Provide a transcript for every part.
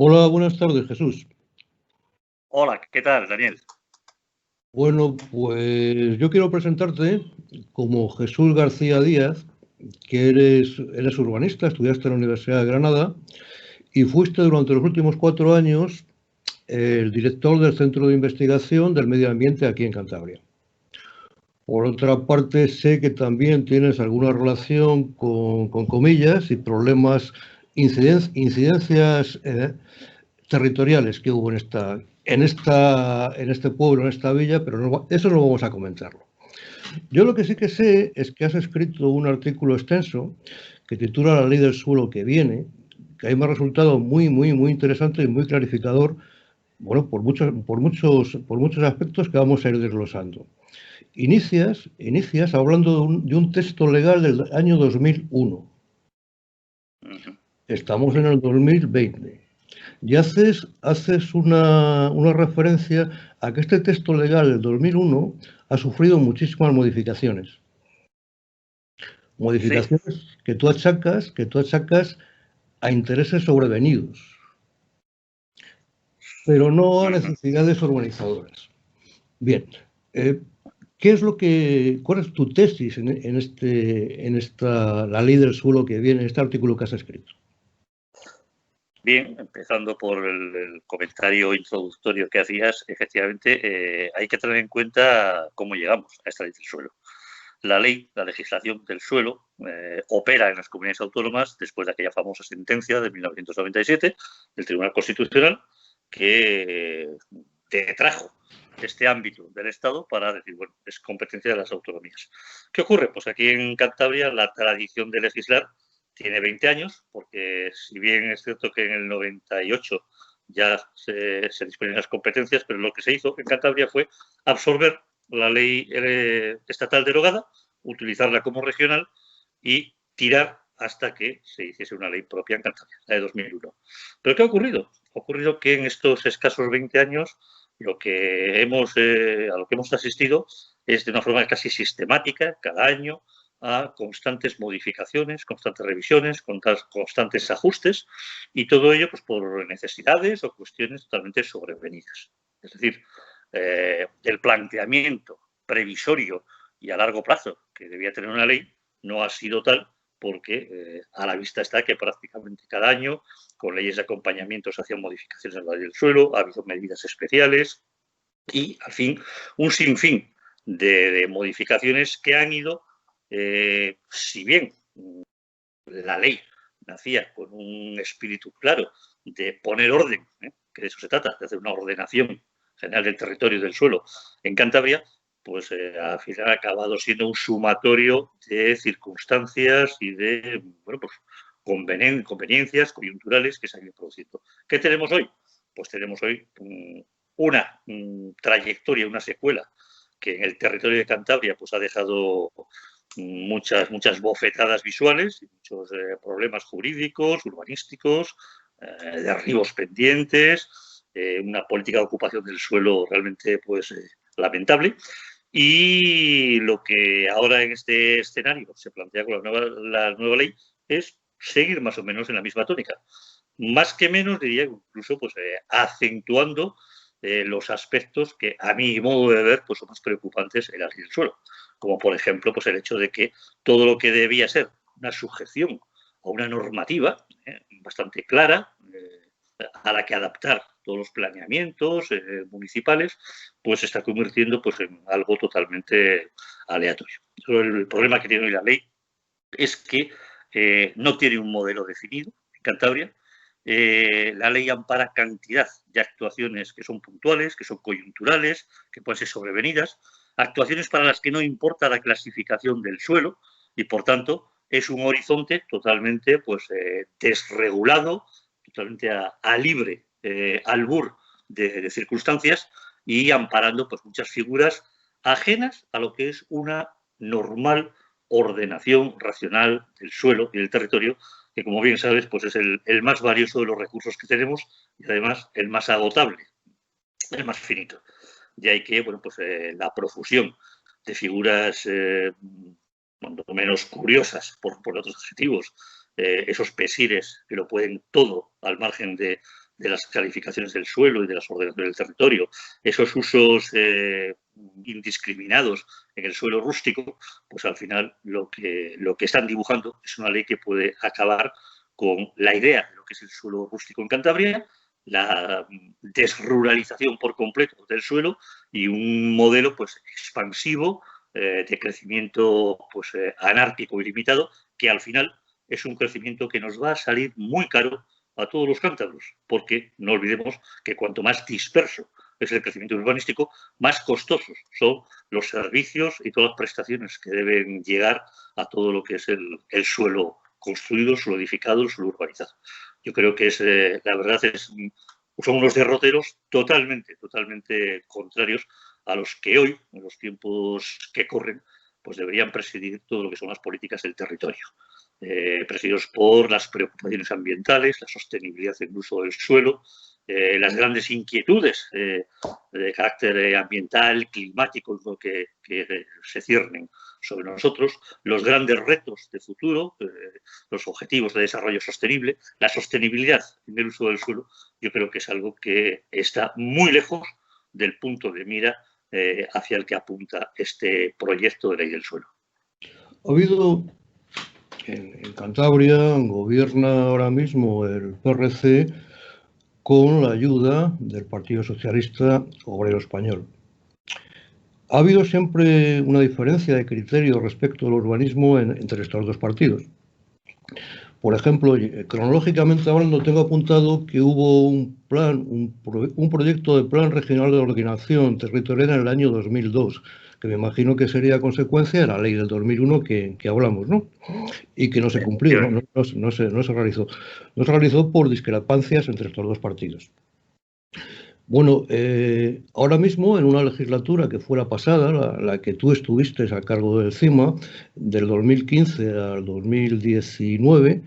Hola, buenas tardes, Jesús. Hola, ¿qué tal, Daniel? Bueno, pues yo quiero presentarte como Jesús García Díaz, que eres urbanista, estudiaste en la Universidad de Granada y fuiste durante los últimos 4 años el director del Centro de Investigación del Medio Ambiente aquí en Cantabria. Por otra parte, sé que también tienes alguna relación con comillas y problemas, incidencias territoriales que hubo en este pueblo, en esta villa, pero eso no vamos a comentarlo. Yo lo que sí que sé es que has escrito un artículo extenso que titula La ley del suelo que viene, que a mí me ha resultado muy interesante y muy clarificador, bueno, por muchos aspectos que vamos a ir desglosando. Inicias hablando de un texto legal del año 2001. Estamos en el 2020. Y haces una referencia a que este texto legal del 2001 ha sufrido muchísimas modificaciones. Sí, Modificaciones que tú achacas a intereses sobrevenidos, pero no a necesidades organizadoras. Bien, eh, ¿cuál es tu tesis la ley del suelo que viene, en este artículo que has escrito? bien, empezando por el comentario introductorio que hacías, efectivamente hay que tener en cuenta cómo llegamos a esta ley del suelo. La legislación del suelo, opera en las comunidades autónomas después de aquella famosa sentencia de 1997 del Tribunal Constitucional que detrajo este ámbito del Estado para decir, bueno, es competencia de las autonomías. ¿Qué ocurre? Pues aquí en Cantabria la tradición de legislar tiene 20 años, porque si bien es cierto que en el 98 ya se disponían las competencias, pero lo que se hizo en Cantabria fue absorber la ley estatal derogada, utilizarla como regional y tirar hasta que se hiciese una ley propia en Cantabria, la de 2001. ¿Pero qué ha ocurrido? Ha ocurrido que en estos escasos 20 años a lo que hemos asistido es de una forma casi sistemática, cada año, a constantes modificaciones, constantes revisiones, constantes ajustes, y todo ello pues, por necesidades o cuestiones totalmente sobrevenidas. Es decir, el planteamiento previsorio y a largo plazo que debía tener una ley no ha sido tal porque a la vista está que prácticamente cada año, con leyes de acompañamiento, se hacían modificaciones en la ley del suelo, ha habido medidas especiales y, al fin, un sinfín de modificaciones que han ido, si bien la ley nacía con un espíritu claro de poner orden, que de eso se trata, de hacer una ordenación general del territorio y del suelo en Cantabria, pues al final ha acabado siendo un sumatorio de circunstancias y de, bueno, pues conveniencias coyunturales que se han ido produciendo. ¿Qué tenemos hoy? Pues tenemos hoy una trayectoria, una secuela que en el territorio de Cantabria pues ha dejado muchas bofetadas visuales y muchos problemas jurídicos, urbanísticos, derribos pendientes, una política de ocupación del suelo realmente pues lamentable. Y lo que ahora en este escenario se plantea con la nueva ley es seguir más o menos en la misma tónica. Más que menos, diría, incluso pues, acentuando los aspectos que, a mi modo de ver, pues, son más preocupantes en la ley del suelo. Como, por ejemplo, pues, el hecho de que todo lo que debía ser una sujeción a una normativa bastante clara, a la que adaptar todos los planeamientos municipales, pues se está convirtiendo pues, en algo totalmente aleatorio. El problema que tiene hoy la ley es que no tiene un modelo definido en Cantabria. La ley ampara cantidad de actuaciones que son puntuales, que son coyunturales, que pueden ser sobrevenidas, actuaciones para las que no importa la clasificación del suelo y, por tanto, es un horizonte totalmente pues, desregulado, totalmente a libre albur de circunstancias y amparando pues, muchas figuras ajenas a lo que es una normal ordenación racional del suelo y del territorio, que como bien sabes, pues es el más valioso de los recursos que tenemos y además el más agotable, el más finito. De ahí que, bueno, pues la profusión de figuras cuando menos curiosas por otros adjetivos, esos pesires que lo pueden todo al margen de de las calificaciones del suelo y de las ordenaciones del territorio, esos usos indiscriminados en el suelo rústico, pues al final lo que están dibujando es una ley que puede acabar con la idea de lo que es el suelo rústico en Cantabria, la desruralización por completo del suelo y un modelo pues expansivo de crecimiento pues anárquico y limitado, que al final es un crecimiento que nos va a salir muy caro a todos los cántabros, porque no olvidemos que cuanto más disperso es el crecimiento urbanístico, más costosos son los servicios y todas las prestaciones que deben llegar a todo lo que es el suelo construido, suelo edificado, el suelo urbanizado. Yo creo que es, la verdad son unos derroteros totalmente contrarios a los que hoy, en los tiempos que corren, pues deberían presidir todo lo que son las políticas del territorio. Presididos por las preocupaciones ambientales, la sostenibilidad en el uso del suelo, las grandes inquietudes de carácter ambiental, climático, que se ciernen sobre nosotros, los grandes retos de futuro, los objetivos de desarrollo sostenible, la sostenibilidad en el uso del suelo, yo creo que es algo que está muy lejos del punto de mira hacia el que apunta este proyecto de ley del suelo. Ha habido en Cantabria, gobierna ahora mismo el PRC con la ayuda del Partido Socialista Obrero Español. Ha habido siempre una diferencia de criterio respecto al urbanismo entre estos dos partidos. Por ejemplo, cronológicamente hablando, tengo apuntado que hubo un proyecto de plan regional de ordenación territorial en el año 2002, que me imagino que sería consecuencia de la ley del 2001 que hablamos, ¿no? Y que no se cumplió, no se realizó. No se realizó por discrepancias entre estos dos partidos. Bueno, ahora mismo, en una legislatura que fue la pasada, la que tú estuviste a cargo del CIMA, del 2015 al 2019,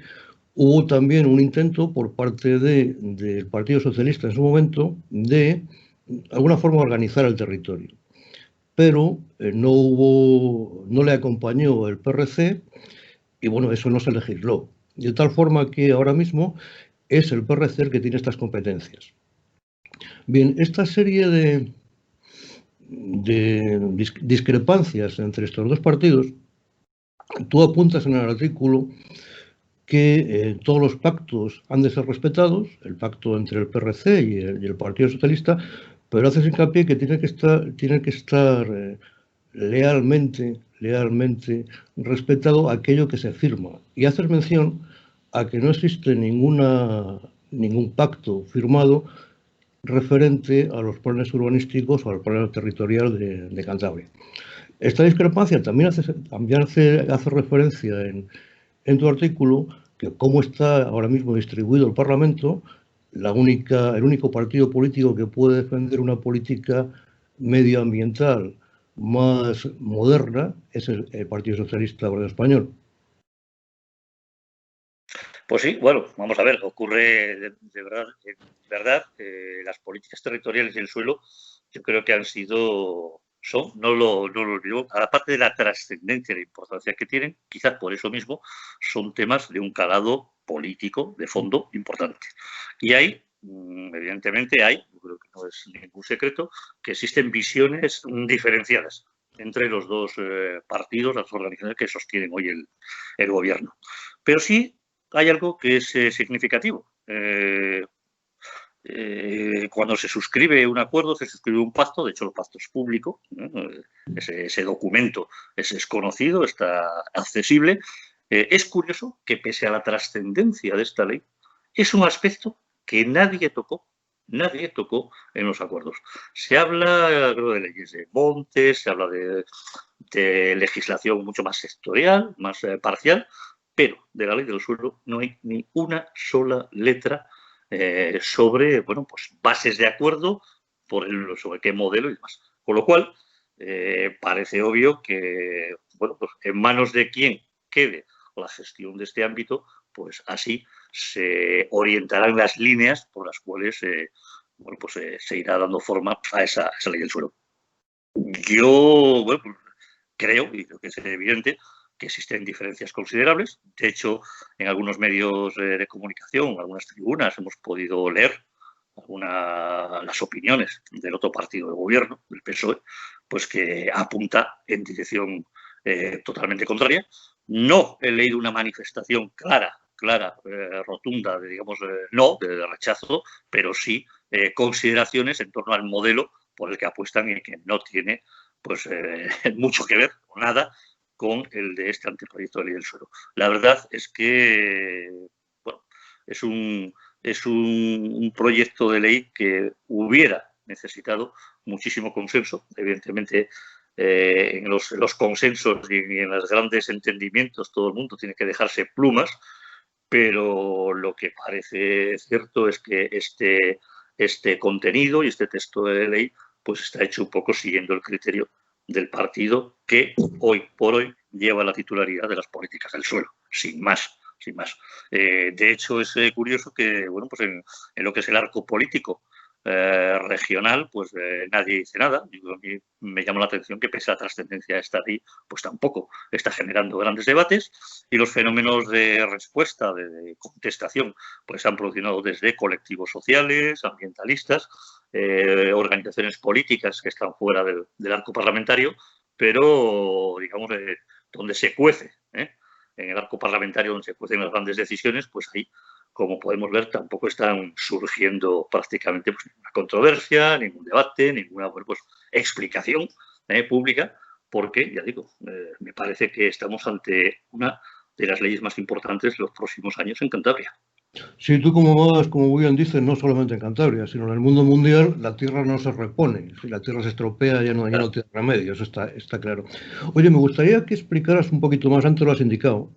hubo también un intento por parte del Partido Socialista en su momento de alguna forma organizar el territorio. Pero no le acompañó el PRC y bueno, eso no se legisló. De tal forma que ahora mismo es el PRC el que tiene estas competencias. Bien, esta serie de discrepancias entre estos dos partidos, tú apuntas en el artículo que todos los pactos han de ser respetados, el pacto entre el PRC y el Partido Socialista, pero haces hincapié que tiene que estar lealmente respetado aquello que se firma. Y haces mención a que no existe ningún pacto firmado referente a los planes urbanísticos o al plan territorial de Cantabria. Esta discrepancia también hace referencia en tu artículo que cómo está ahora mismo distribuido el Parlamento, el único partido político que puede defender una política medioambiental más moderna es el Partido Socialista Obrero Español. Pues sí, bueno, vamos a ver, ocurre de verdad, las políticas territoriales y el suelo, yo creo que no lo olvido, aparte de la trascendencia y la importancia que tienen, quizás por eso mismo son temas de un calado político de fondo importante. Y evidentemente yo creo que no es ningún secreto, que existen visiones diferenciadas entre los dos partidos, las organizaciones que sostienen hoy el gobierno. Pero sí hay algo que es significativo. Cuando se suscribe un acuerdo, se suscribe un pacto, de hecho el pacto es público, ese documento es conocido, está accesible. Es curioso que pese a la trascendencia de esta ley, es un aspecto que nadie tocó en los acuerdos. Se habla, creo, de leyes de montes, se habla de legislación mucho más sectorial, más parcial, pero de la ley del suelo no hay ni una sola letra sobre, bueno, pues bases de acuerdo sobre qué modelo y demás. Con lo cual, parece obvio que, bueno, pues en manos de quien quede la gestión de este ámbito, pues así se orientarán las líneas por las cuales bueno, pues, se irá dando forma a esa ley del suelo. Yo, bueno, pues, creo, y creo que es evidente, que existen diferencias considerables. De hecho, en algunos medios de comunicación, en algunas tribunas, hemos podido leer las opiniones del otro partido de gobierno, del PSOE, pues que apunta en dirección totalmente contraria. No he leído una manifestación clara, rotunda, digamos, no, de rechazo, pero sí consideraciones en torno al modelo por el que apuestan y que no tiene pues mucho que ver, o nada, con el de este anteproyecto de ley del suelo. La verdad es que bueno, es un proyecto de ley que hubiera necesitado muchísimo consenso. Evidentemente, en los consensos y en los grandes entendimientos todo el mundo tiene que dejarse plumas, pero lo que parece cierto es que este contenido y este texto de ley pues está hecho un poco siguiendo el criterio del partido que hoy por hoy lleva la titularidad de las políticas del suelo, sin más. Sin más. De hecho, es curioso que, bueno, pues en lo que es el arco político regional, pues nadie dice nada. A mí me llama la atención que pese a la trascendencia de esta ley, pues tampoco está generando grandes debates y los fenómenos de respuesta, de contestación, pues se han producido desde colectivos sociales, ambientalistas, organizaciones políticas que están fuera del arco parlamentario, pero, digamos, donde se cuece, en el arco parlamentario donde se cuecen las grandes decisiones, pues ahí, como podemos ver, tampoco están surgiendo prácticamente pues, ninguna controversia, ningún debate, ninguna pues, explicación pública, porque, ya digo, me parece que estamos ante una de las leyes más importantes de los próximos años en Cantabria. Sí, tú como bien dices, no solamente en Cantabria, sino en el mundo mundial, la tierra no se repone. Si la tierra se estropea, ya no tiene remedio, eso está claro. Oye, me gustaría que explicaras un poquito más, antes lo has indicado,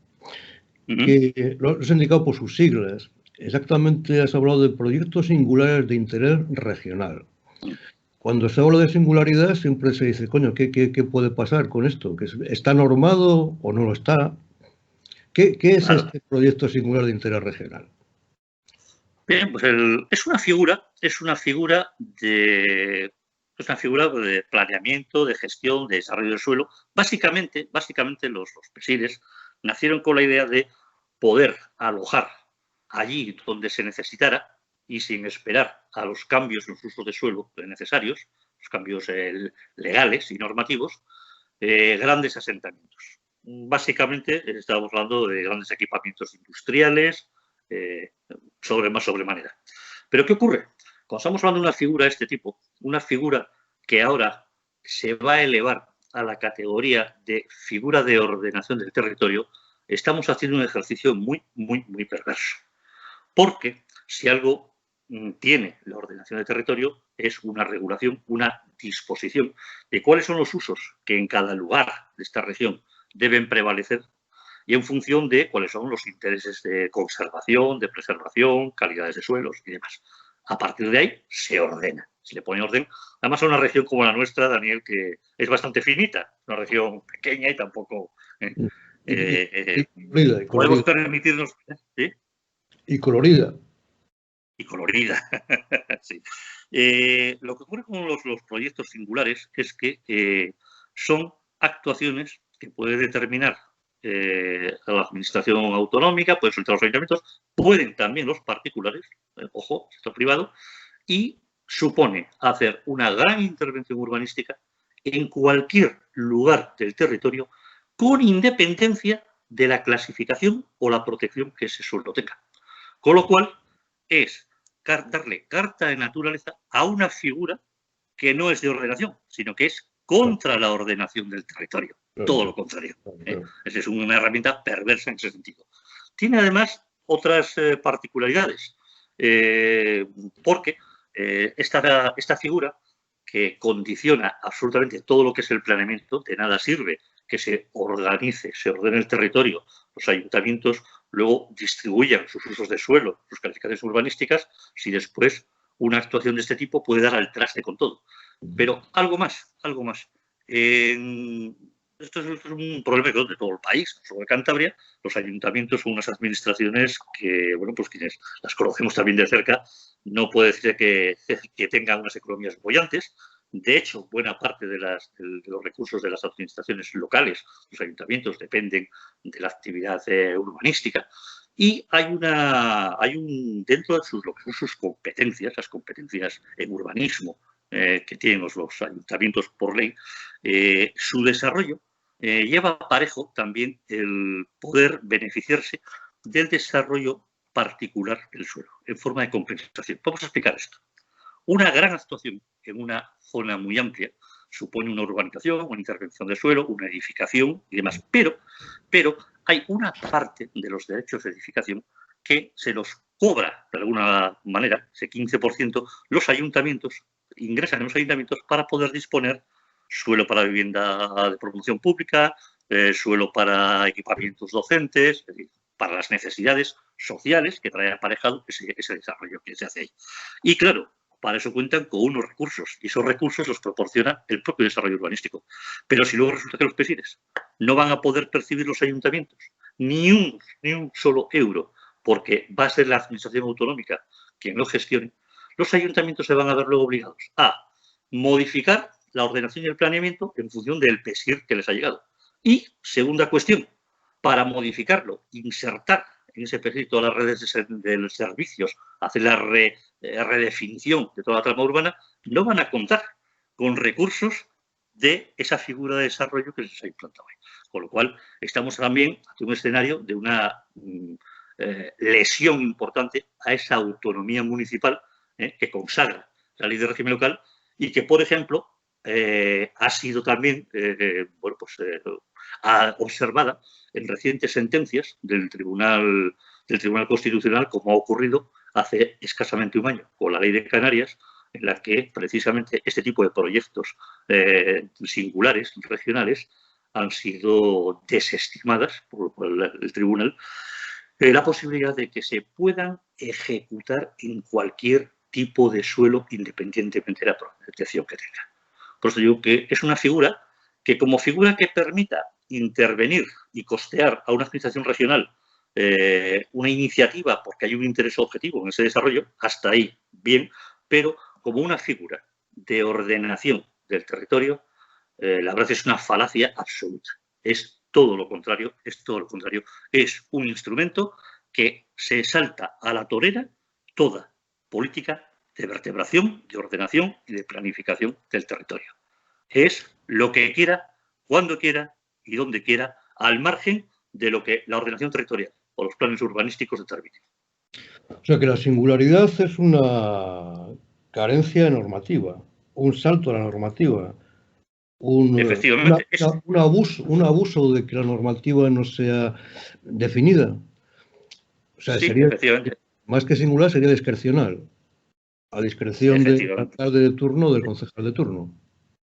que lo has indicado por sus siglas. Exactamente has hablado de proyectos singulares de interés regional. Cuando se habla de singularidad, siempre se dice, coño, ¿qué puede pasar con esto? ¿Que está normado o no lo está? ¿Qué es este proyecto singular de interés regional? Bien, pues es una figura de planeamiento, de gestión, de desarrollo del suelo. Básicamente los PSIRES nacieron con la idea de poder alojar allí donde se necesitara y sin esperar a los cambios en los usos de suelo necesarios, los cambios legales y normativos, grandes asentamientos. Básicamente estamos hablando de grandes equipamientos industriales, sobremanera. Pero ¿qué ocurre? Cuando estamos hablando de una figura de este tipo, una figura que ahora se va a elevar a la categoría de figura de ordenación del territorio, estamos haciendo un ejercicio muy perverso. Porque si algo tiene la ordenación del territorio es una regulación, una disposición de cuáles son los usos que en cada lugar de esta región deben prevalecer y en función de cuáles son los intereses de conservación, de preservación, calidades de suelos y demás. A partir de ahí se ordena, se le pone orden. Además, a una región como la nuestra, Daniel, que es bastante finita, una región pequeña y tampoco podemos permitirnos... ¿sí? Y colorida. Y colorida. Sí. Lo que ocurre con los proyectos singulares es que son actuaciones que puede determinar la administración autonómica, pueden soltar los ayuntamientos, pueden también los particulares, ojo, sector privado, y supone hacer una gran intervención urbanística en cualquier lugar del territorio con independencia de la clasificación o la protección que ese suelo tenga. Con lo cual, es darle carta de naturaleza a una figura que no es de ordenación, sino que es contra la ordenación del territorio. Todo lo contrario. Esa es una herramienta perversa en ese sentido. Tiene además otras particularidades, porque esta figura que condiciona absolutamente todo lo que es el planeamiento, de nada sirve que se organice, se ordene el territorio, los ayuntamientos luego distribuyan sus usos de suelo, sus calificaciones urbanísticas, si después una actuación de este tipo puede dar al traste con todo. Pero algo más. Esto es un problema de todo el país, sobre Cantabria. Los ayuntamientos son unas administraciones que, bueno, pues quienes las conocemos también de cerca, no puede decir que tengan unas economías bollantes. De hecho, buena parte de los recursos de las administraciones locales, los ayuntamientos, dependen de la actividad urbanística. Y dentro de lo que son sus competencias, las competencias en urbanismo que tienen los ayuntamientos por ley, su desarrollo lleva parejo también el poder beneficiarse del desarrollo particular del suelo, en forma de compensación. Vamos a explicar esto. Una gran actuación en una zona muy amplia supone una urbanización, una intervención de suelo, una edificación y demás. Pero hay una parte de los derechos de edificación que se los cobra, de alguna manera, ese 15%, los ayuntamientos, ingresan en los ayuntamientos para poder disponer suelo para vivienda de promoción pública, suelo para equipamientos docentes, es decir, para las necesidades sociales que trae aparejado ese desarrollo que se hace ahí. Y claro, para eso cuentan con unos recursos, y esos recursos los proporciona el propio desarrollo urbanístico. Pero si luego resulta que los PESIDES no van a poder percibir los ayuntamientos ni un solo euro, porque va a ser la administración autonómica quien lo gestione, los ayuntamientos se van a ver luego obligados a modificar la ordenación y el planeamiento en función del PESIR que les ha llegado. Y, segunda cuestión, para modificarlo, insertar en ese PESIR todas las redes de los servicios, hacer la redefinición de toda la trama urbana, no van a contar con recursos de esa figura de desarrollo que se ha implantado ahí. Con lo cual, estamos también ante un escenario de una lesión importante a esa autonomía municipal que consagra la ley de régimen local y que, por ejemplo, ha sido también observada en recientes sentencias del Tribunal Constitucional, como ha ocurrido hace escasamente un año con la Ley de Canarias, en la que precisamente este tipo de proyectos singulares, regionales, han sido desestimadas por el Tribunal, la posibilidad de que se puedan ejecutar en cualquier tipo de suelo independientemente de la protección que tenga. Por eso digo que es una figura que, como figura que permita intervenir y costear a una administración regional una iniciativa porque hay un interés objetivo en ese desarrollo, hasta ahí bien, pero como una figura de ordenación del territorio, la verdad es una falacia absoluta. Es todo lo contrario, es un instrumento que se salta a la torera toda política de vertebración, de ordenación y de planificación del territorio. Es lo que quiera, cuando quiera y donde quiera, al margen de lo que la ordenación territorial o los planes urbanísticos determinen. O sea que la singularidad es una carencia normativa, un salto a la normativa, Efectivamente, un abuso de que la normativa no sea definida. O sea, sí, sería, efectivamente. más que singular, sería discrecional, a discreción del alcalde de turno o del concejal de turno.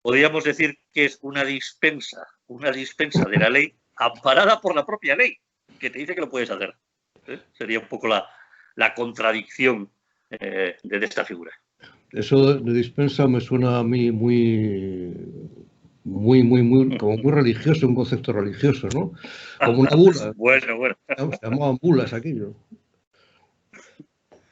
Podríamos decir que es una dispensa de la ley amparada por la propia ley, que te dice que lo puedes hacer. Sería un poco la contradicción de esta figura. Eso de dispensa me suena a mí muy como muy religioso, un concepto religioso, ¿no? Como una bula. Bueno. Se llamaban bulas aquello.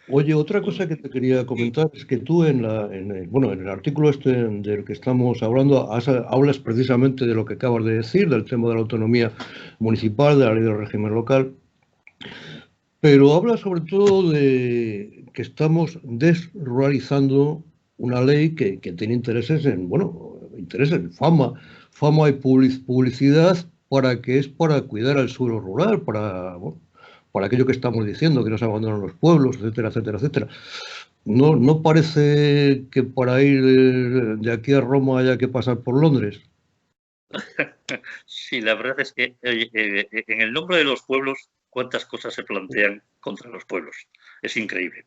Oye, otra cosa que te quería comentar es que tú en el artículo este del que estamos hablando hablas precisamente de lo que acabas de decir, del tema de la autonomía municipal, de la ley del régimen local, pero hablas sobre todo de que estamos desruralizando una ley que tiene intereses en fama y publicidad para cuidar al suelo rural, para aquello que estamos diciendo, que no se abandonan los pueblos, etcétera, etcétera, etcétera. ¿No parece que para ir de aquí a Roma haya que pasar por Londres? Sí, la verdad es que en el nombre de los pueblos, cuántas cosas se plantean contra los pueblos. Es increíble.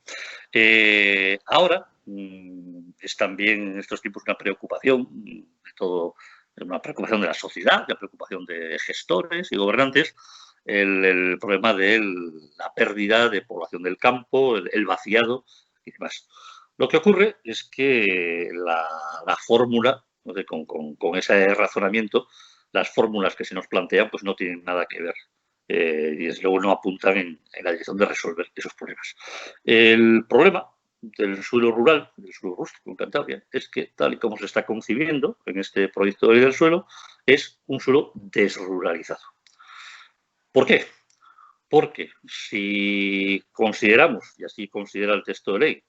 Ahora es también en estos tiempos una preocupación de todo, una preocupación de la sociedad, una preocupación de gestores y gobernantes, el problema de la pérdida de población del campo, el vaciado y demás. Lo que ocurre es que la fórmula, ¿no?, con ese razonamiento, las fórmulas que se nos plantean pues no tienen nada que ver y desde luego no apuntan en la dirección de resolver esos problemas. El problema del suelo rural, del suelo rústico en Cantabria, es que tal y como se está concibiendo en este proyecto de ley del suelo, es un suelo desruralizado. ¿Por qué? Porque si consideramos, y así considera el texto de ley,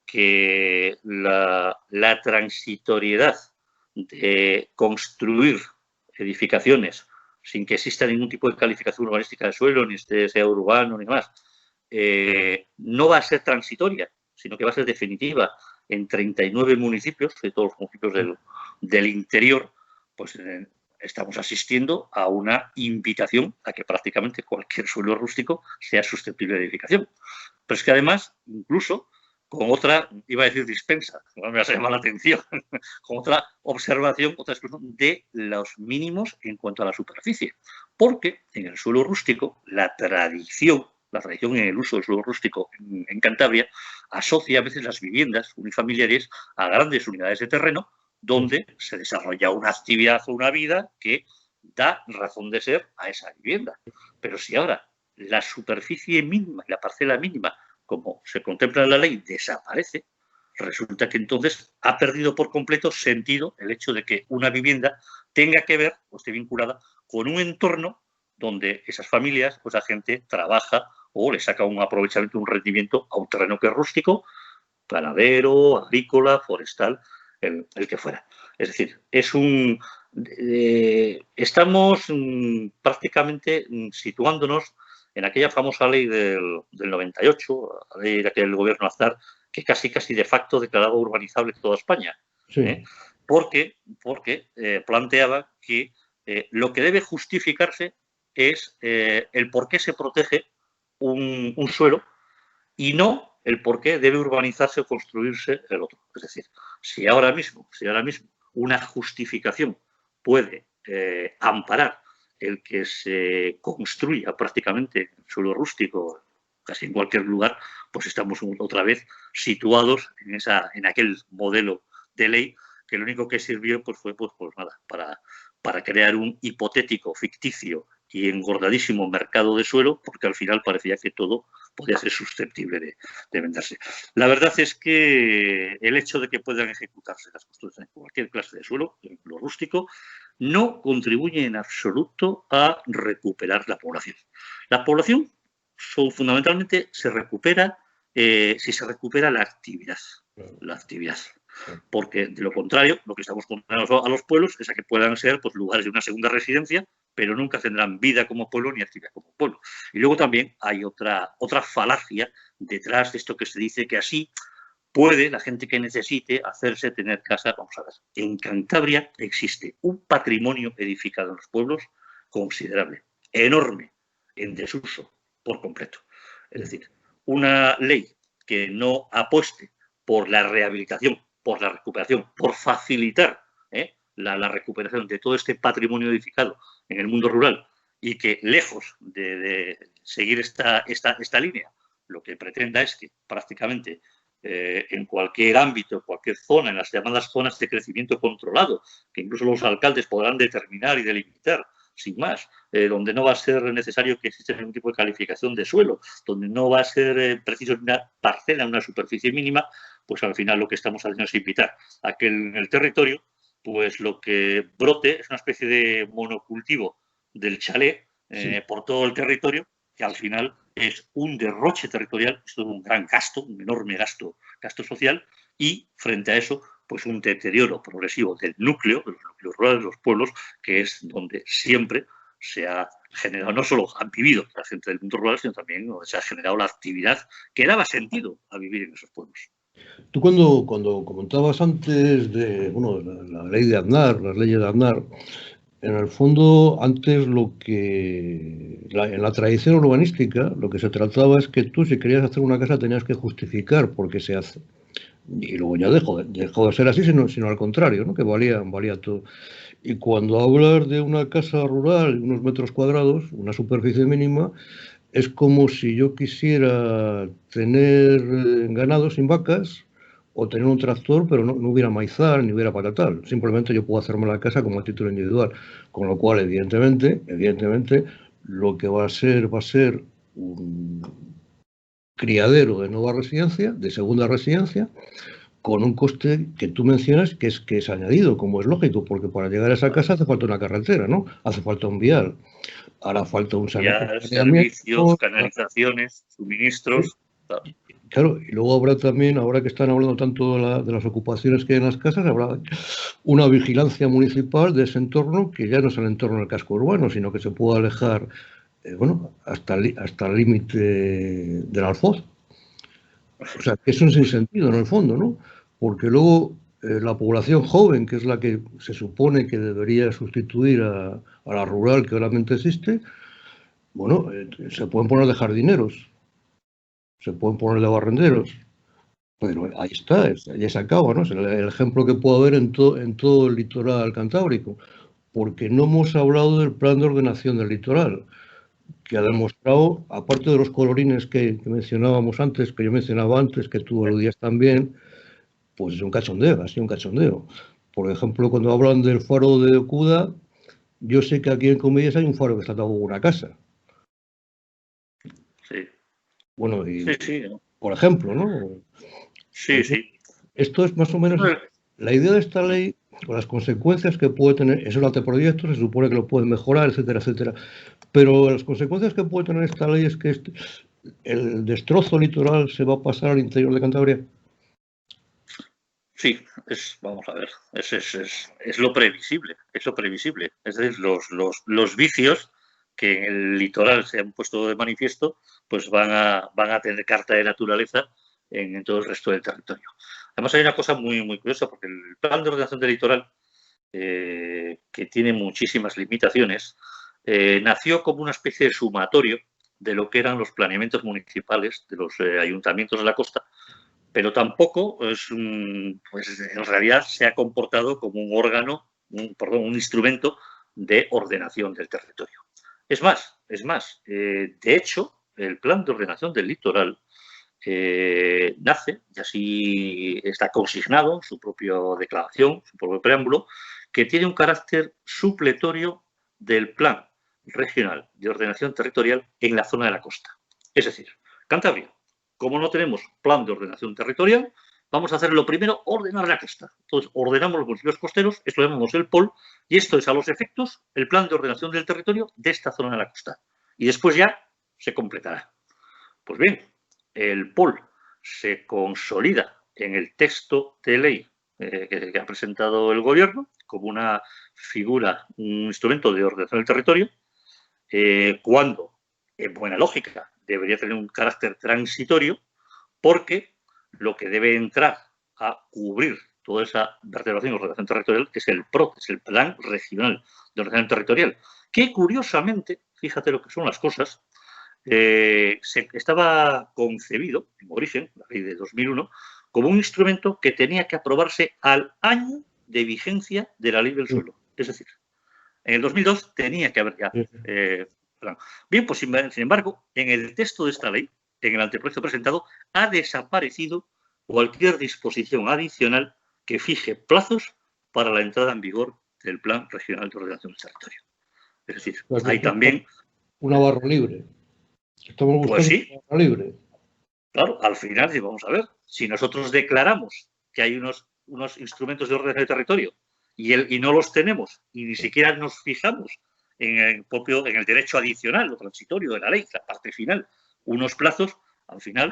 que la transitoriedad de construir edificaciones sin que exista ningún tipo de calificación urbanística de suelo, ni sea urbano, ni más, no va a ser transitoria, sino que va a ser definitiva en 39 municipios, de todos los municipios del interior, pues estamos asistiendo a una invitación a que prácticamente cualquier suelo rústico sea susceptible de edificación. Pero es que además, incluso con otra, iba a decir dispensa, no me va a llamar la atención, con otra observación, otra expresión de los mínimos en cuanto a la superficie. Porque en el suelo rústico, la tradición en el uso del suelo rústico en Cantabria asocia a veces las viviendas unifamiliares a grandes unidades de terreno donde se desarrolla una actividad o una vida que da razón de ser a esa vivienda. Pero si ahora la superficie mínima y la parcela mínima, como se contempla en la ley, desaparece, resulta que entonces ha perdido por completo sentido el hecho de que una vivienda tenga que ver o esté vinculada con un entorno donde esas familias, pues la gente trabaja o le saca un aprovechamiento, un rendimiento a un terreno que es rústico, ganadero, agrícola, forestal, el que fuera. Es decir, estamos prácticamente situándonos en aquella famosa ley del 98, la ley de aquel gobierno Aznar, que casi de facto declaraba urbanizable toda España. Sí. Porque planteaba que lo que debe justificarse es el por qué se protege un suelo y no el por qué debe urbanizarse o construirse el otro. Es decir, si ahora mismo una justificación puede amparar el que se construya prácticamente en suelo rústico, casi en cualquier lugar, pues estamos otra vez situados en aquel modelo de ley que lo único que sirvió pues fue nada, para crear un hipotético, ficticio y engordadísimo mercado de suelo, porque al final parecía que todo podía ser susceptible de venderse. La verdad es que el hecho de que puedan ejecutarse las construcciones en cualquier clase de suelo, en lo rústico, no contribuye en absoluto a recuperar la población. La población fundamentalmente se recupera si se recupera la actividad. La actividad. Porque de lo contrario, lo que estamos condenando a los pueblos es a que puedan ser pues, lugares de una segunda residencia, pero nunca tendrán vida como pueblo ni actividad como pueblo. Y luego también hay otra falacia detrás de esto que se dice que así puede la gente que necesite hacerse tener casa. Vamos a ver, en Cantabria existe un patrimonio edificado en los pueblos considerable, enorme, en desuso por completo. Es decir, una ley que no apueste por la rehabilitación, por la recuperación, por facilitar la recuperación de todo este patrimonio edificado en el mundo rural y que lejos de seguir esta línea, lo que pretenda es que prácticamente en cualquier ámbito, cualquier zona, en las llamadas zonas de crecimiento controlado, que incluso los alcaldes podrán determinar y delimitar, sin más, donde no va a ser necesario que exista ningún tipo de calificación de suelo, donde no va a ser preciso una parcela, una superficie mínima, pues al final lo que estamos haciendo es invitar a que en el territorio, pues lo que brote es una especie de monocultivo del chalet por todo el territorio, que al final es un derroche territorial, es un gran gasto, un enorme gasto social, y frente a eso, pues un deterioro progresivo del núcleo, de los núcleos rurales, de los pueblos, que es donde siempre se ha generado, no solo han vivido la gente del mundo rural, sino también donde se ha generado la actividad que daba sentido a vivir en esos pueblos. Tú cuando comentabas antes de la ley de Aznar, las leyes de Aznar, en el fondo, antes en la tradición urbanística, lo que se trataba es que tú, si querías hacer una casa, tenías que justificar por qué se hace. Y luego ya dejó de ser así, sino al contrario, ¿no? Que valía todo. Y cuando hablas de una casa rural, unos metros cuadrados, una superficie mínima, es como si yo quisiera tener ganado sin vacas o tener un tractor, pero no hubiera maizal ni hubiera patatal. Simplemente yo puedo hacerme la casa como a título individual. Con lo cual, evidentemente, lo que va a ser un criadero de nueva residencia, de segunda residencia, con un coste que tú mencionas que es añadido, como es lógico, porque para llegar a esa casa hace falta una carretera, ¿no? Hace falta un vial, hará falta un Servicios, saneamiento. canalizaciones, suministros. Claro, y luego habrá también, ahora que están hablando tanto de las ocupaciones que hay en las casas, habrá una vigilancia municipal de ese entorno que ya no es el entorno del casco urbano, sino que se puede alejar, hasta el límite del Alfoz. O sea, que es un sinsentido en el fondo, ¿no? Porque luego la población joven, que es la que se supone que debería sustituir a la rural que realmente existe, bueno, se pueden poner de jardineros, se pueden poner de barrenderos, pero ahí está, ya se acaba, ¿no? Es el ejemplo que puede haber en todo el litoral cantábrico, porque no hemos hablado del plan de ordenación del litoral, que ha demostrado, aparte de los colorines que mencionábamos antes, que yo mencionaba antes, que tú aludías también, pues es un cachondeo, ha sido un cachondeo. Por ejemplo, cuando hablan del faro de Ocuda, yo sé que aquí en Comillas hay un faro que está atado a una casa. Sí. Bueno, y sí. Por ejemplo, ¿no? Sí, sí. Esto es más o menos la idea de esta ley, con las consecuencias que puede tener, es un anteproyecto, se supone que lo pueden mejorar, etcétera, etcétera. Pero las consecuencias que puede tener esta ley es que el destrozo litoral se va a pasar al interior de Cantabria. Sí, vamos a ver, es lo previsible, es lo previsible. Es decir, los vicios que en el litoral se han puesto de manifiesto, pues van a tener carta de naturaleza en todo el resto del territorio. Además, hay una cosa muy, muy curiosa, porque el plan de ordenación del litoral, que tiene muchísimas limitaciones, nació como una especie de sumatorio de lo que eran los planeamientos municipales de los ayuntamientos de la costa, pero tampoco pues en realidad se ha comportado como un órgano, un instrumento de ordenación del territorio. Es más, de hecho, el plan de ordenación del litoral nace, y así está consignado en su propia declaración, su propio preámbulo, que tiene un carácter supletorio del plan regional de ordenación territorial en la zona de la costa. Es decir, Cantabria, como no tenemos plan de ordenación territorial, vamos a hacer lo primero, ordenar la costa. Entonces, ordenamos los municipios costeros, esto lo llamamos el POL, y esto es a los efectos el plan de ordenación del territorio de esta zona de la costa. Y después ya se completará. Pues bien, el POL se consolida en el texto de ley que ha presentado el gobierno como una figura, un instrumento de ordenación del territorio, cuando, en buena lógica, debería tener un carácter transitorio, porque lo que debe entrar a cubrir toda esa vertebración de ordenación territorial es el PRO, es el Plan Regional de Ordenación Territorial, que curiosamente, fíjate lo que son las cosas, estaba concebido, en origen, la ley de 2001, como un instrumento que tenía que aprobarse al año de vigencia de la ley del suelo. Es decir, en el 2002 tenía que haber ya plan. Bien, pues sin embargo, en el texto de esta ley, en el anteproyecto presentado, ha desaparecido cualquier disposición adicional que fije plazos para la entrada en vigor del Plan Regional de Ordenación del Territorio. Es decir, pues hay también una barra libre. Estamos buscando pues sí, una barra libre. Claro, al final, vamos a ver, si nosotros declaramos que hay unos instrumentos de ordenación del territorio y no los tenemos y ni siquiera nos fijamos en el derecho adicional o transitorio de la ley, la parte final, unos plazos, al final,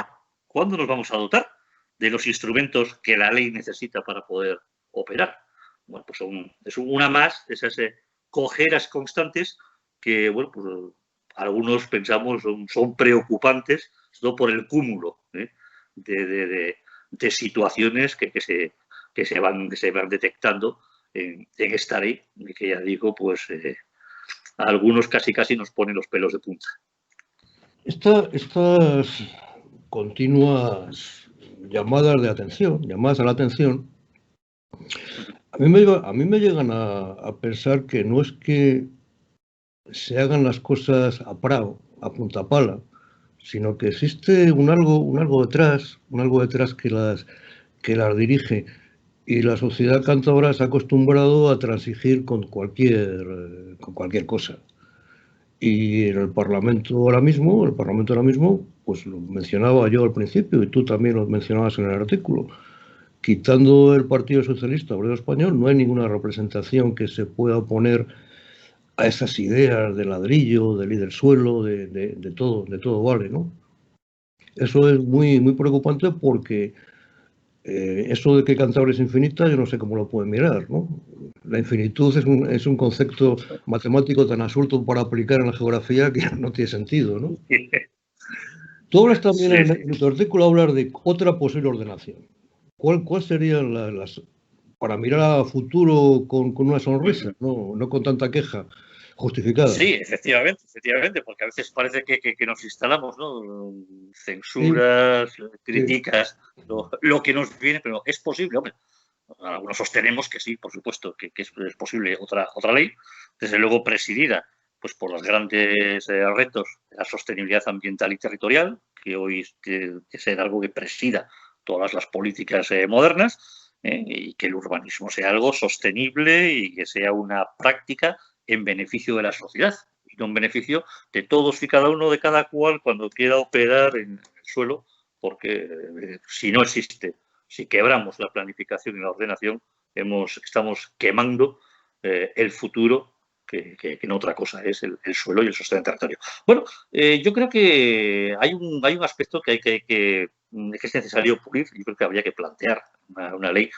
¿cuándo nos vamos a dotar de los instrumentos que la ley necesita para poder operar? Bueno, pues es una más de esas cojeras constantes que, bueno, pues algunos pensamos son preocupantes, todo por el cúmulo de situaciones que se van detectando en esta ley, que ya digo, pues a algunos casi nos ponen los pelos de punta. Estas continuas llamadas a la atención, a mí me llegan a pensar que no es que se hagan las cosas a punta pala, sino que existe un algo detrás que las dirige, y la sociedad cántabra se ha acostumbrado a transigir con cualquier cosa. Y en el Parlamento ahora mismo, pues lo mencionaba yo al principio y tú también lo mencionabas en el artículo, quitando el Partido Socialista Obrero Español, no hay ninguna representación que se pueda oponer a esas ideas de ladrillo, de ley del suelo, de todo vale, ¿no? Eso es muy, muy preocupante porque eso de que Cantabria es infinita, yo no sé cómo lo pueden mirar, ¿no? La infinitud es un concepto matemático tan absurdo para aplicar en la geografía que no tiene sentido, ¿no? Tú hablas también en tu artículo hablar de otra posible ordenación. ¿Cuál serían para mirar a futuro con una sonrisa, no con tanta queja justificada? Sí, efectivamente, porque a veces parece que nos instalamos, ¿no? Censuras, sí, críticas, sí. Lo que nos viene, pero es posible, hombre. Algunos sostenemos que sí, por supuesto, que es posible otra ley, desde luego presidida pues por los grandes retos de la sostenibilidad ambiental y territorial, que hoy tiene que ser algo que presida todas las políticas modernas, y que el urbanismo sea algo sostenible y que sea una práctica en beneficio de la sociedad y no en beneficio de todos y cada uno, de cada cual, cuando quiera operar en el suelo, porque si no existe, si quebramos la planificación y la ordenación, estamos quemando el futuro, que no otra cosa es el suelo y el sostén del territorio. Bueno, yo creo que hay un aspecto que es necesario pulir. Yo creo que habría que plantear una ley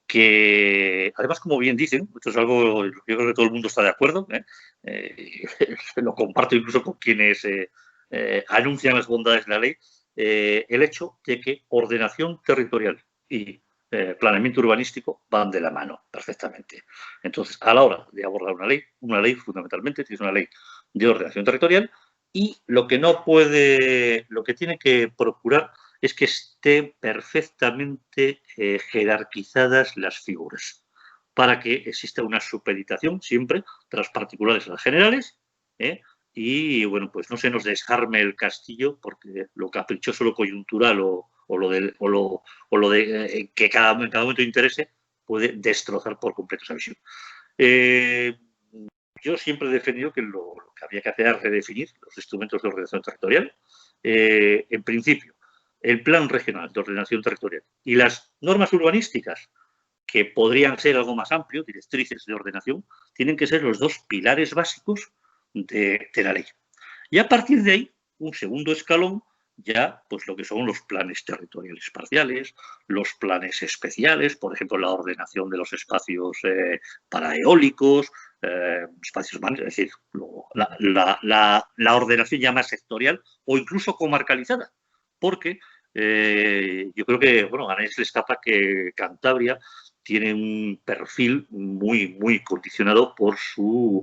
que, además, como bien dicen, esto es algo, yo creo que todo el mundo está de acuerdo, lo comparto incluso con quienes anuncian las bondades de la ley, el hecho de que ordenación territorial y planeamiento urbanístico van de la mano perfectamente. Entonces, a la hora de abordar una ley fundamentalmente es una ley de ordenación territorial, y lo que tiene que procurar es que estén perfectamente jerarquizadas las figuras, para que exista una supeditación siempre de las particulares a las generales, y bueno, pues no se nos desarme el castillo, porque lo caprichoso, lo coyuntural o lo de que en cada momento interese puede destrozar por completo esa visión. Yo siempre he defendido que lo que había que hacer es redefinir los instrumentos de ordenación territorial. En principio, el Plan Regional de Ordenación Territorial y las normas urbanísticas, que podrían ser algo más amplio, directrices de ordenación, tienen que ser los dos pilares básicos de la ley. Y a partir de ahí, un segundo escalón, ya pues lo que son los planes territoriales parciales, los planes especiales, por ejemplo, la ordenación de los espacios para eólicos, espacios más, es decir, la ordenación ya más sectorial o incluso comarcalizada, porque yo creo que, bueno, a nadie se le escapa que Cantabria tiene un perfil muy, muy condicionado por su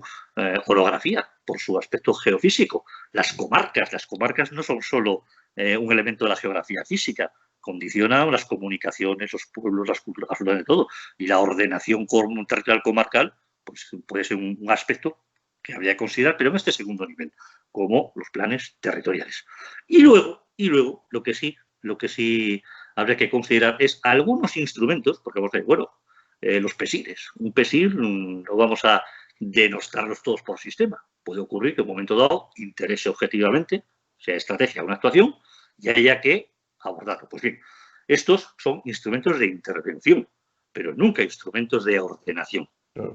orografía, por su aspecto geofísico. Las comarcas no son solo un elemento de la geografía física, condicionan las comunicaciones, los pueblos, las culturas, absolutamente todo. Y la ordenación territorial comarcal pues puede ser un aspecto que habría que considerar, pero en este segundo nivel, como los planes territoriales. Y luego lo que sí habría que considerar es algunos instrumentos, porque vamos a decir, bueno, los PESIRes. Un PESIR no vamos a denostarlos todos por sistema. Puede ocurrir que en un momento dado interese objetivamente, sea estrategia o una actuación, y haya que abordarlo. Pues bien, estos son instrumentos de intervención, pero nunca instrumentos de ordenación.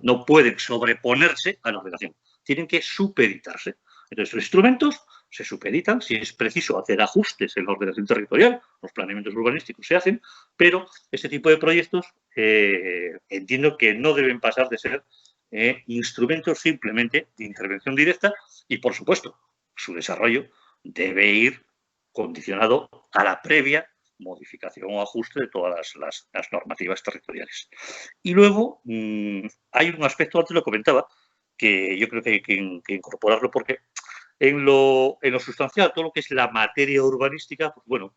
No pueden sobreponerse a la ordenación, tienen que supeditarse. Entonces, los instrumentos se supeditan, si es preciso hacer ajustes en la ordenación territorial, los planeamientos urbanísticos se hacen, pero este tipo de proyectos entiendo que no deben pasar de ser instrumentos simplemente de intervención directa, y, por supuesto, su desarrollo debe ir condicionado a la previa modificación o ajuste de todas las normativas territoriales. Y luego hay un aspecto, antes lo comentaba, que yo creo que hay que incorporarlo, porque en lo sustancial, todo lo que es la materia urbanística, pues bueno,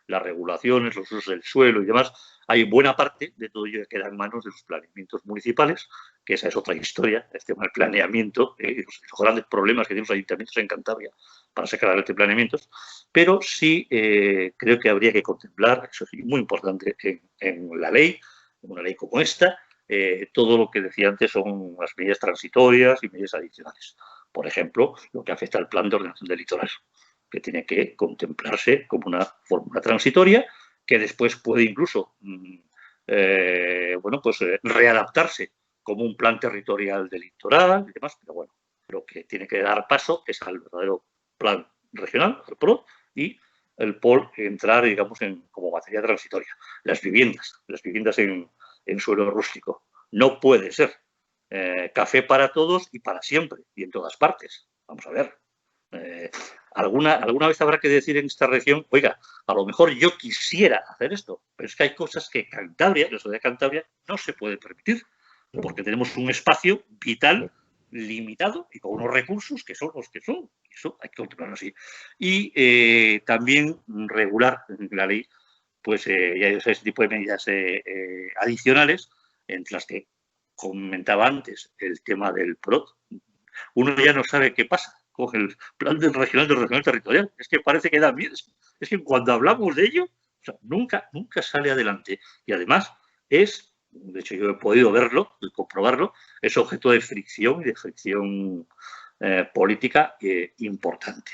las regulaciones, los usos del suelo y demás, hay buena parte de todo ello que queda en manos de los planeamientos municipales, que esa es otra historia, el tema del planeamiento, los grandes problemas que tienen los ayuntamientos en Cantabria para sacar adelante planeamientos, pero sí creo que habría que contemplar, eso sí, muy importante en la ley, en una ley como esta, todo lo que decía antes son las medidas transitorias y medidas adicionales. Por ejemplo, lo que afecta al plan de ordenación del litoral, que tiene que contemplarse como una fórmula transitoria, que después puede incluso bueno, pues readaptarse como un plan territorial del litoral y demás, pero bueno, lo que tiene que dar paso es al verdadero plan regional, al PRO, y el POL entrar, digamos, como materia transitoria. Las viviendas en suelo rústico. No puede ser café para todos y para siempre, y en todas partes. Vamos a ver. Alguna vez habrá que decir en esta región, oiga, a lo mejor yo quisiera hacer esto, pero es que hay cosas que Cantabria, la sociedad de Cantabria, no se puede permitir, porque tenemos un espacio vital limitado y con unos recursos que son los que son. Eso hay que contemplarlo así. Y también regular la ley, pues ese tipo de medidas adicionales, entre las que comentaba antes el tema del PROT. Uno ya no sabe qué pasa con el plan del regional territorial. Es que parece que da miedo. Es que cuando hablamos de ello, o sea, nunca sale adelante. Y además de hecho yo he podido verlo, comprobarlo, es objeto de fricción y de fricción política importante.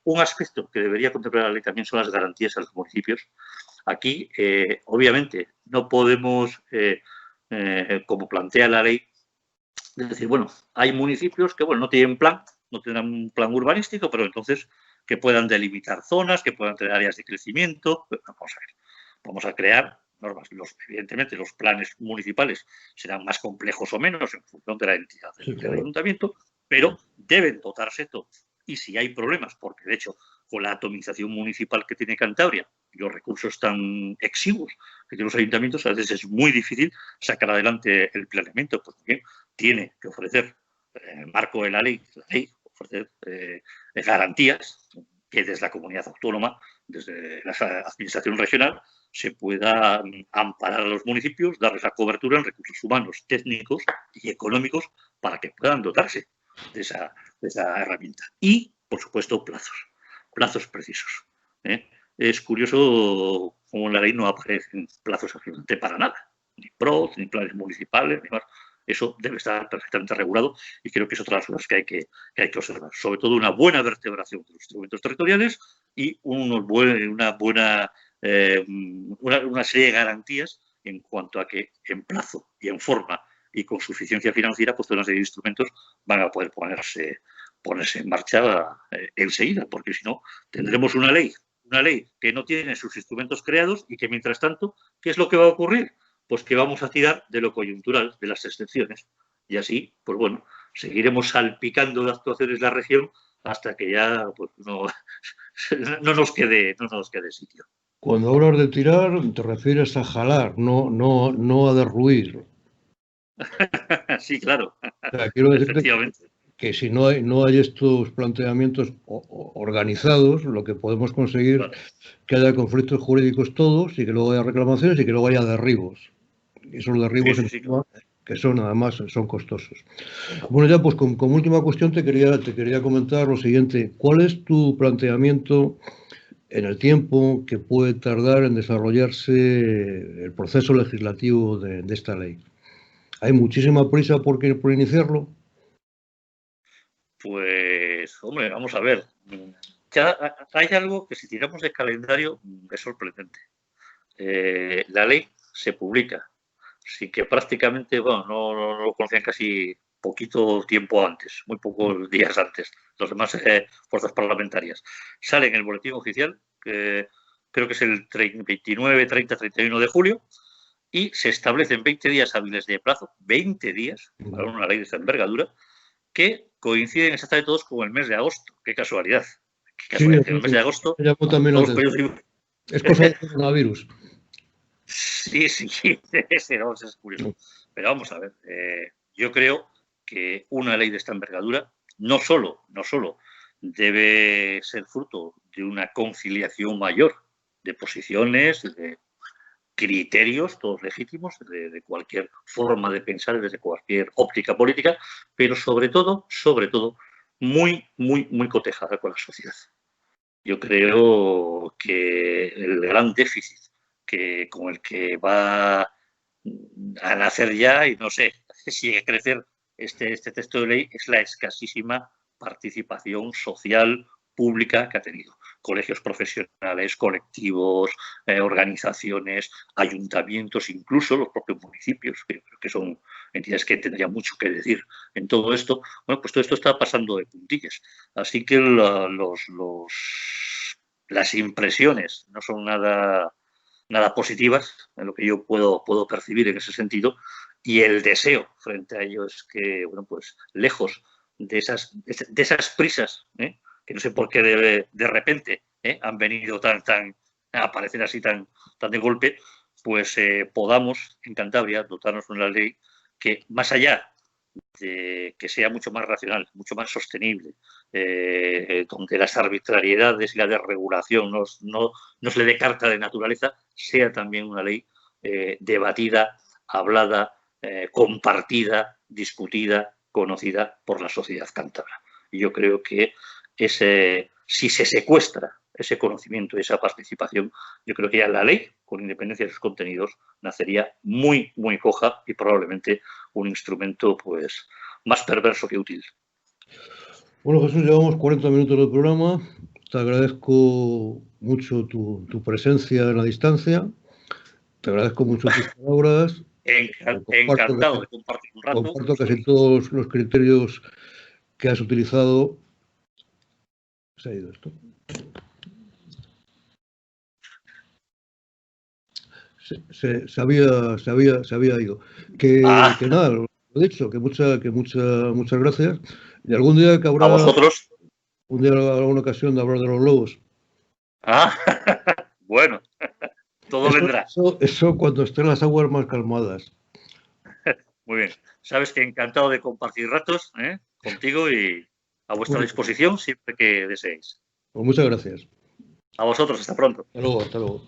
Un aspecto que debería contemplar la ley también son las garantías a los municipios. Aquí, obviamente, no podemos, como plantea la ley, decir, bueno, hay municipios que no tienen plan, no tendrán un plan urbanístico, pero entonces que puedan delimitar zonas, que puedan tener áreas de crecimiento. Vamos a ver, vamos a crear normas. Evidentemente, los planes municipales serán más complejos o menos en función de la entidad del ayuntamiento, pero deben dotarse todos. Y si hay problemas, porque de hecho, con la atomización municipal que tiene Cantabria y los recursos tan exiguos que tienen los ayuntamientos, a veces es muy difícil sacar adelante el planeamiento. Pues bien, tiene que ofrecer, en el marco de la ley ofrecer garantías que desde la comunidad autónoma, desde la administración regional, se pueda amparar a los municipios, darles la cobertura en recursos humanos, técnicos y económicos para que puedan dotarse de esa herramienta. Y, por supuesto, plazos precisos. Es curioso cómo en la ley no aparecen plazos absolutamente para nada, ni PROT, ni planes municipales, ni más. Eso debe estar perfectamente regulado y creo que es otra de las cosas que hay que observar. Sobre todo una buena vertebración de los instrumentos territoriales y una serie de garantías en cuanto a que en plazo y en forma y con suficiencia financiera, pues toda una serie de instrumentos van a poder ponerse en marcha enseguida, porque si no, tendremos una ley que no tiene sus instrumentos creados y que, mientras tanto, ¿qué es lo que va a ocurrir? Pues que vamos a tirar de lo coyuntural, de las excepciones. Y así, pues bueno, seguiremos salpicando de actuaciones la región hasta que ya pues, no nos quede sitio. Cuando hablas de tirar, te refieres a jalar, no a derruir. Sí, claro. O sea, quiero decirte que si no hay estos planteamientos organizados, lo que podemos conseguir es que haya conflictos jurídicos todos y que luego haya reclamaciones y que luego haya derribos. Y esos derribos que son costosos. Bueno, ya pues como última cuestión te quería comentar lo siguiente. ¿Cuál es tu planteamiento en el tiempo que puede tardar en desarrollarse el proceso legislativo de esta ley? ¿Hay muchísima prisa por iniciarlo? Pues, hombre, vamos a ver. Ya hay algo que, si tiramos de calendario, es sorprendente. La ley se publica, sí que prácticamente, no lo conocían casi poquito tiempo antes, muy pocos días antes, las demás fuerzas parlamentarias. Sale en el boletín oficial, que creo que es el 29, 30, 31 de julio, y se establecen 20 días hábiles de plazo, 20 días, para una ley de esta envergadura, que coinciden exactamente todos con el mes de agosto. ¡Qué casualidad! ¡Qué casualidad! En el mes de agosto, es cosa del coronavirus. Sí, es curioso. Pero vamos a ver, yo creo que una ley de esta envergadura no solo debe ser fruto de una conciliación mayor de posiciones, de criterios, todos legítimos, de cualquier forma de pensar, desde cualquier óptica política, pero sobre todo, muy cotejada con la sociedad. Yo creo que el gran déficit con el que va a nacer ya, y no sé si hay que crecer este texto de ley, es la escasísima participación social pública que ha tenido. colegios profesionales, colectivos, organizaciones, ayuntamientos, incluso los propios municipios, que yo creo que son entidades que tendrían mucho que decir en todo esto. Bueno, pues todo esto está pasando de puntillas. Así que las impresiones no son nada positivas, en lo que yo puedo percibir en ese sentido, y el deseo frente a ello es que, bueno, pues lejos de esas prisas, que no sé por qué de repente han venido a aparecer así tan de golpe, pues podamos en Cantabria dotarnos de una ley que, más allá de que sea mucho más racional, mucho más sostenible, donde las arbitrariedades y la desregulación no se le dé carta de naturaleza, sea también una ley debatida, hablada, compartida, discutida, conocida por la sociedad cántabra. Y yo creo que si se secuestra ese conocimiento y esa participación, yo creo que ya la ley, con independencia de sus contenidos, nacería muy, muy coja y probablemente un instrumento pues más perverso que útil. Bueno, Jesús, llevamos 40 minutos del programa. Te agradezco mucho tu presencia en la distancia. Te agradezco mucho tus palabras. Encantado de compartir un rato. Comparto casi todos los criterios que has utilizado. Se ha ido esto. Se había ido. Que nada, lo he dicho, que muchas gracias. Y algún día que habrá. A vosotros. Un día habrá una ocasión de hablar de los lobos. Bueno, todo vendrá. Eso cuando estén las aguas más calmadas. Muy bien. Sabes que encantado de compartir ratos contigo y a vuestra disposición siempre que deseéis. Pues muchas gracias. A vosotros, hasta pronto. Hasta luego.